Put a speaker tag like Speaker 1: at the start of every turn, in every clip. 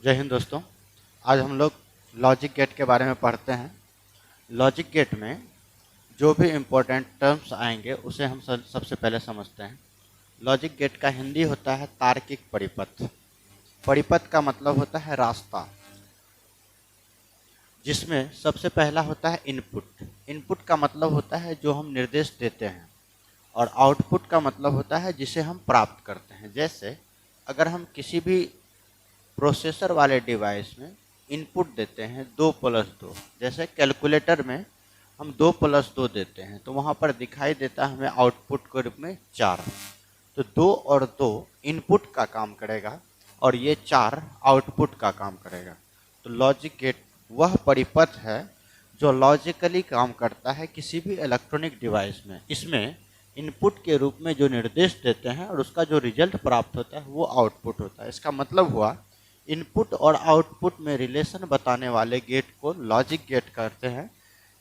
Speaker 1: जय हिंद दोस्तों। आज हम लोग लॉजिक गेट के बारे में पढ़ते हैं। लॉजिक गेट में जो भी इम्पोर्टेंट टर्म्स आएंगे उसे हम सबसे पहले समझते हैं। लॉजिक गेट का हिंदी होता है तार्किक परिपथ। परिपथ का मतलब होता है रास्ता, जिसमें सबसे पहला होता है इनपुट। इनपुट का मतलब होता है जो हम निर्देश देते हैं, और आउटपुट का मतलब होता है जिसे हम प्राप्त करते हैं। जैसे अगर हम किसी भी प्रोसेसर वाले डिवाइस में इनपुट देते हैं 2+2, जैसे कैलकुलेटर में हम 2+2 देते हैं तो वहाँ पर दिखाई देता है हमें आउटपुट के रूप में 4। तो 2 और 2 इनपुट का काम करेगा और ये 4 आउटपुट का काम करेगा। तो लॉजिक गेट वह परिपथ है जो लॉजिकली काम करता है किसी भी इलेक्ट्रॉनिक डिवाइस में। इसमें इनपुट के रूप में जो निर्देश देते हैं और उसका जो रिजल्ट प्राप्त होता है वो आउटपुट होता है। इसका मतलब हुआ इनपुट और आउटपुट में रिलेशन बताने वाले गेट को लॉजिक गेट कहते हैं।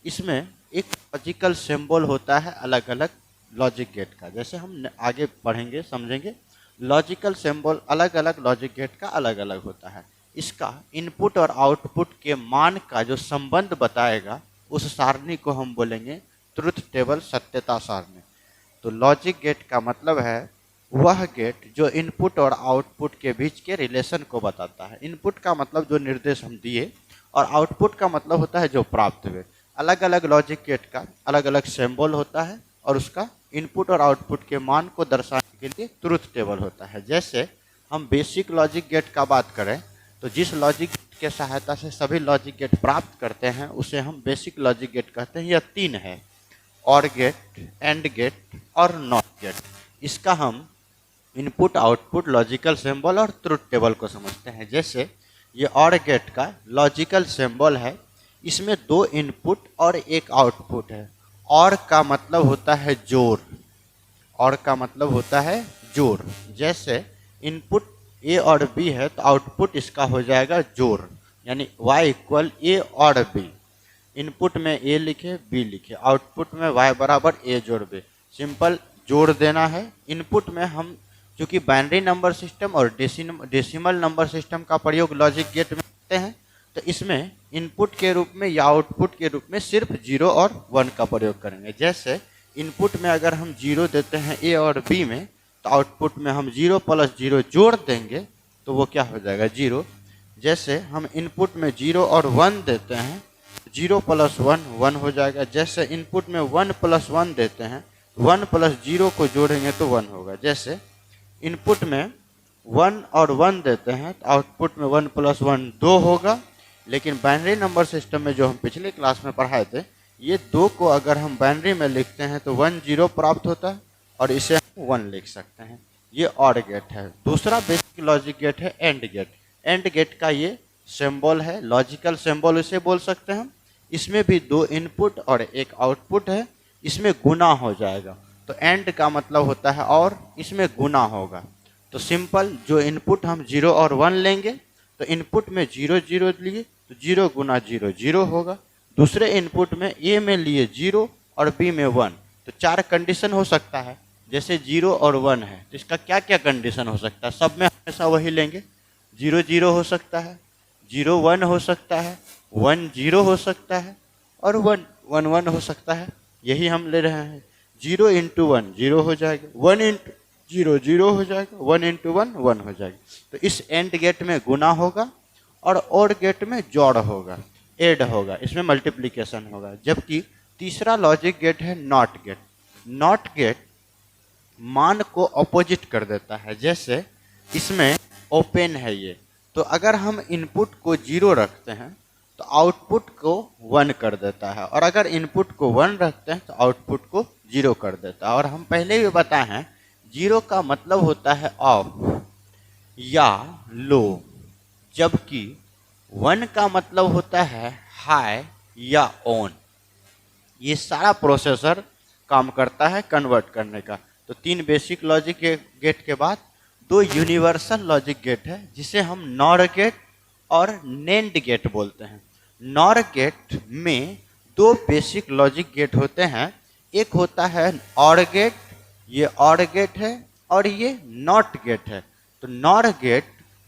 Speaker 1: इसमें एक लॉजिकल सिंबल होता है अलग अलग लॉजिक गेट का, जैसे हम आगे पढ़ेंगे समझेंगे। लॉजिकल सिंबल अलग अलग लॉजिक गेट का अलग अलग होता है। इसका इनपुट और आउटपुट के मान का जो संबंध बताएगा उस सारणी को हम बोलेंगे ट्रुथ टेबल, सत्यता सारणी। तो लॉजिक गेट का मतलब है वह गेट जो इनपुट और आउटपुट के बीच के रिलेशन को बताता है। इनपुट का मतलब जो निर्देश हम दिए और आउटपुट का मतलब होता है जो प्राप्त हुए। अलग अलग लॉजिक गेट का अलग अलग सिंबल होता है और उसका इनपुट और आउटपुट के मान को दर्शाने के लिए ट्रुथ टेबल होता है। जैसे हम बेसिक लॉजिक गेट का बात करें तो जिस लॉजिक के सहायता से सभी लॉजिक गेट प्राप्त करते हैं उसे हम बेसिक लॉजिक गेट कहते हैं। यह 3 है, और गेट, एंड गेट और नॉट गेट। इसका हम इनपुट, आउटपुट, लॉजिकल सिंबल और ट्रुथ टेबल को समझते हैं। जैसे ये और गेट का लॉजिकल सिंबल है, इसमें 2 इनपुट और 1 आउटपुट है। और का मतलब होता है जोड़, और का मतलब होता है जोड़। जैसे इनपुट ए और बी है तो आउटपुट इसका हो जाएगा जोड़, यानी y इक्वल ए और बी। इनपुट में ए लिखे, बी लिखे, आउटपुट में y बराबर ए जोड़ बी। सिंपल जोड़ देना है। इनपुट में हम चूँकि बाइनरी नंबर सिस्टम और डेसिमल नंबर सिस्टम का प्रयोग लॉजिक गेट में करते हैं, तो इसमें इनपुट के रूप में या आउटपुट के रूप में सिर्फ 0 और 1 का प्रयोग करेंगे। जैसे इनपुट में अगर हम 0 देते हैं ए और बी में, तो आउटपुट में हम 0 + 0 जोड़ देंगे तो वो क्या हो जाएगा 0। जैसे हम इनपुट में 0 और 1 देते हैं, 0 + 1 1 हो जाएगा। जैसे इनपुट में 1 + 1 देते हैं, 1 + 0 को जोड़ेंगे तो 1 होगा। जैसे इनपुट में 1 और 1 देते हैं तो आउटपुट में 1 + 1 2 होगा। लेकिन बाइनरी नंबर सिस्टम में जो हम पिछले क्लास में पढ़ाए थे, ये 2 को अगर हम बाइनरी में लिखते हैं तो 1 0 प्राप्त होता है और इसे हम 1 लिख सकते हैं। ये और गेट है। दूसरा बेसिक लॉजिक गेट है एंड गेट। एंड गेट का ये सिंबल है, लॉजिकल सिंबल इसे बोल सकते हैं हम। इसमें भी 2 इनपुट और 1 आउटपुट है, इसमें गुना हो जाएगा। तो एंड का मतलब होता है और, इसमें गुना होगा। तो सिंपल जो इनपुट हम 0 और 1 लेंगे तो इनपुट में 0 0 लिए तो 0 × 0 0 होगा। दूसरे इनपुट में ए में लिए 0 और बी में 1, तो 4 कंडीशन हो सकता है। जैसे 0 और 1 है तो इसका क्या क्या कंडीशन हो सकता है, सब में हमेशा वही लेंगे। 0 0 हो सकता है, 0 1 हो सकता है, 1 0 हो सकता है और 1 1 1 हो सकता है। यही हम ले रहे हैं। 0 × 1 0 हो जाएगा, 1 × 0 0 हो जाएगा, 1 × 1 1 हो जाएगा। तो इस एंड गेट में गुना होगा और गेट में जोड़ होगा, ऐड होगा, इसमें मल्टीप्लिकेशन होगा। जबकि तीसरा लॉजिक गेट है नॉट गेट। नॉट गेट मान को अपोजिट कर देता है। जैसे इसमें ओपन है ये, तो अगर हम इनपुट को 0 रखते हैं तो आउटपुट को 1 कर देता है, और अगर इनपुट को 1 रखते हैं तो आउटपुट को 0 कर देता है। और हम पहले भी बताए हैं 0 का मतलब होता है ऑफ या लो, जबकि 1 का मतलब होता है हाई या ऑन। ये सारा प्रोसेसर काम करता है कन्वर्ट करने का। तो 3 बेसिक लॉजिक गेट के बाद 2 यूनिवर्सल लॉजिक गेट है, जिसे हम नॉर गेट और नेंड गेट बोलते हैं। नॉर गेट में 2 बेसिक लॉजिक गेट होते हैं। एक होता है और गेट, ये और गेट है, और ये नॉट गेट है। तो नॉर गेट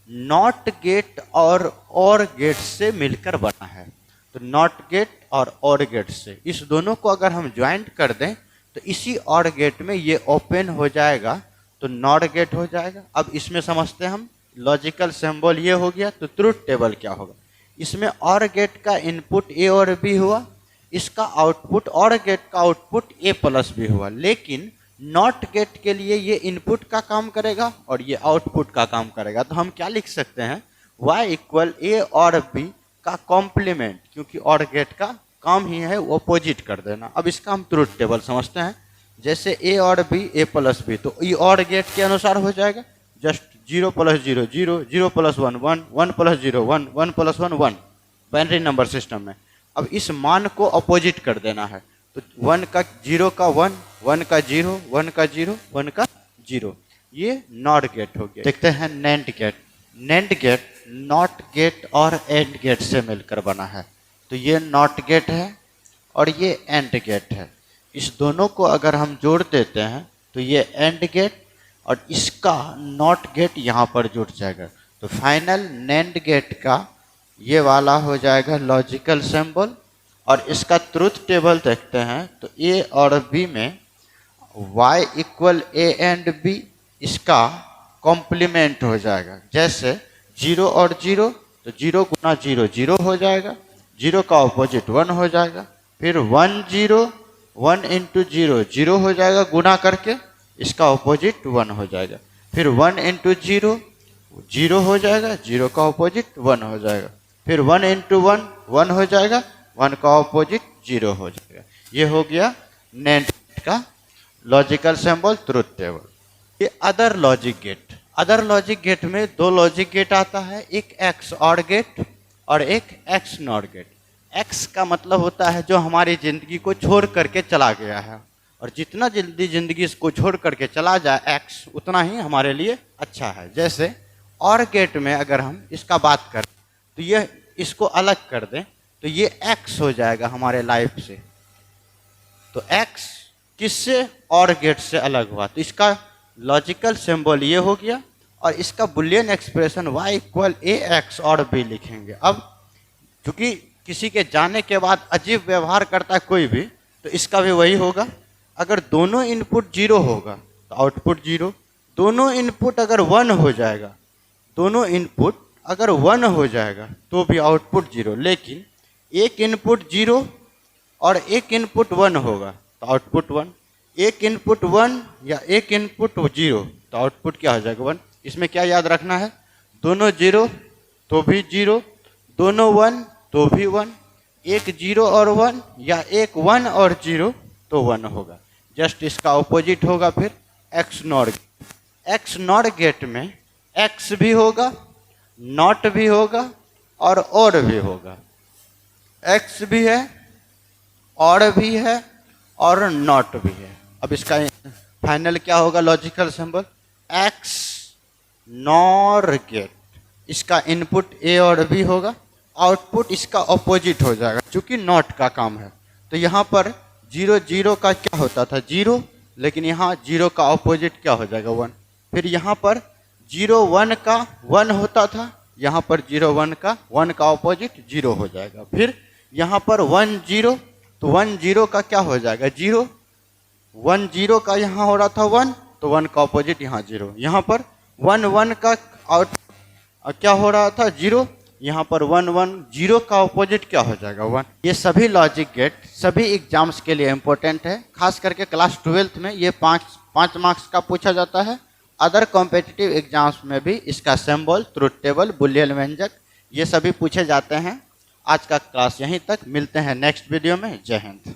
Speaker 1: नॉट गेट और गेट से मिलकर बना है। तो नॉट गेट और गेट से इस दोनों को अगर हम ज्वाइंट कर दें तो इसी और गेट में ये ओपन हो जाएगा, तो नॉट गेट हो जाएगा। अब इसमें समझते हैं हम, लॉजिकल सिंबल ये हो गया, तो ट्रुथ टेबल क्या होगा। इसमें और गेट का इनपुट ए और बी हुआ, इसका आउटपुट और गेट का आउटपुट ए प्लस बी हुआ, लेकिन नॉट गेट के लिए ये इनपुट का काम करेगा और ये आउटपुट का काम करेगा। तो हम क्या लिख सकते हैं, y इक्वल ए और बी का कॉम्प्लीमेंट, क्योंकि और गेट का काम ही है अपोजिट कर देना। अब इसका हम ट्रुथ टेबल समझते हैं, जैसे ए और बी ए प्लस बी, तो ये और गेट के अनुसार हो जाएगा, जस्ट 0 + 0 0, 0 + 1 1, 1 + 0 1, 1 + 1 1, बाइनरी नंबर सिस्टम में। अब इस मान को अपोजिट कर देना है, तो 1 का 0 का 1, 1 का 0, 1 का 0, 1 का 0, ये नॉट गेट हो गया। देखते हैं NAND gate. NAND gate NOT gate और एंड गेट से मिलकर बना है। तो ये नॉट गेट है और ये एंड गेट है। इस दोनों को अगर हम जोड़ देते हैं तो ये एंड गेट और इसका नॉट गेट यहाँ पर जुड़ जाएगा। तो फाइनल नैंड गेट का ये वाला हो जाएगा लॉजिकल सिंबल। और इसका ट्रुथ टेबल देखते हैं, तो ए और बी में y equal A and B, इसका कॉम्प्लीमेंट हो जाएगा। जैसे 0 और 0, तो 0 गुना 0 0 हो जाएगा, 0 का ऑपोजिट 1 हो जाएगा। फिर 1 0, 1 इंटू 0 0 हो जाएगा गुना करके, इसका ऑपोजिट 1 हो जाएगा। फिर 1 इंटू 0 0 हो जाएगा, 0 का ऑपोजिट 1 हो जाएगा। फिर 1 इंटू 1 1 हो जाएगा, 1 का ऑपोजिट 0 हो जाएगा। ये हो गया नैंड का लॉजिकल सिंबल ट्रुथ टेबल। ये other logic gate. Other logic gate में दो लॉजिक गेट आता है, एक एक्स और गेट और एक एक्स नॉट गेट। एक्स का मतलब होता है जो हमारी ज़िंदगी को छोड़ करके चला गया है, और जितना जल्दी ज़िंदगी इसको छोड़ करके चला जाए एक्स, उतना ही हमारे लिए अच्छा है। जैसे और गेट में अगर हम इसका बात करें तो ये इसको अलग कर दें तो ये एक्स हो जाएगा हमारे लाइफ से। तो एक्स किससे, और गेट से अलग हुआ, तो इसका लॉजिकल सिंबल ये हो गया। और इसका बुलियन एक्सप्रेशन y इक्वल ए एक्स और बी लिखेंगे। अब क्योंकि किसी के जाने के बाद अजीब व्यवहार करता है कोई भी, तो इसका भी वही होगा। अगर दोनों इनपुट 0 होगा तो आउटपुट 0, दोनों इनपुट अगर 1 हो जाएगा, दोनों इनपुट अगर 1 हो जाएगा तो भी आउटपुट 0, लेकिन एक इनपुट 0 और एक इनपुट 1 होगा तो आउटपुट 1, एक इनपुट 1 या एक इनपुट 0 तो आउटपुट क्या हो जाएगा 1। इसमें क्या याद रखना है, दोनों 0 तो भी 0, दोनों 1 तो भी 1, एक 0 और 1 या एक 1 और 0 तो 1 होगा। जस्ट इसका ऑपोजिट होगा फिर x not. X not gate में एक्स भी होगा, नॉट भी होगा और भी होगा। एक्स भी है, और भी है और नॉट भी है। अब इसका फाइनल क्या होगा logical symbol, XNOR gate. इसका इनपुट ए और बी होगा, आउटपुट इसका ऑपोजिट हो जाएगा क्योंकि नॉट का काम है। तो यहाँ पर 0 0 का क्या होता था 0, लेकिन यहाँ 0 का ऑपोजिट क्या हो जाएगा 1। फिर यहाँ पर 0 1 का 1 होता था, यहाँ पर 0 1 का 1 का ऑपोजिट 0 हो जाएगा। फिर यहाँ पर 1 0, तो 1 0 का क्या हो जाएगा 0, 1 0 का यहाँ हो रहा था 1, तो 1 का ऑपोजिट यहाँ 0। यहाँ पर 1 1 का आउट क्या हो रहा था 0, यहाँ पर 1 1 0 का ऑपोजिट क्या हो जाएगा 1। ये सभी लॉजिक गेट सभी एग्जाम्स के लिए इम्पोर्टेंट है, खास करके क्लास 12th में ये 5 मार्क्स का पूछा जाता है। अदर कॉम्पिटिटिव एग्जाम्स में भी इसका सिंबल, ट्रुथ टेबल, बुलियन व्यंजक ये सभी पूछे जाते हैं। आज का क्लास यहीं तक, मिलते हैं नेक्स्ट वीडियो में। जय हिंद।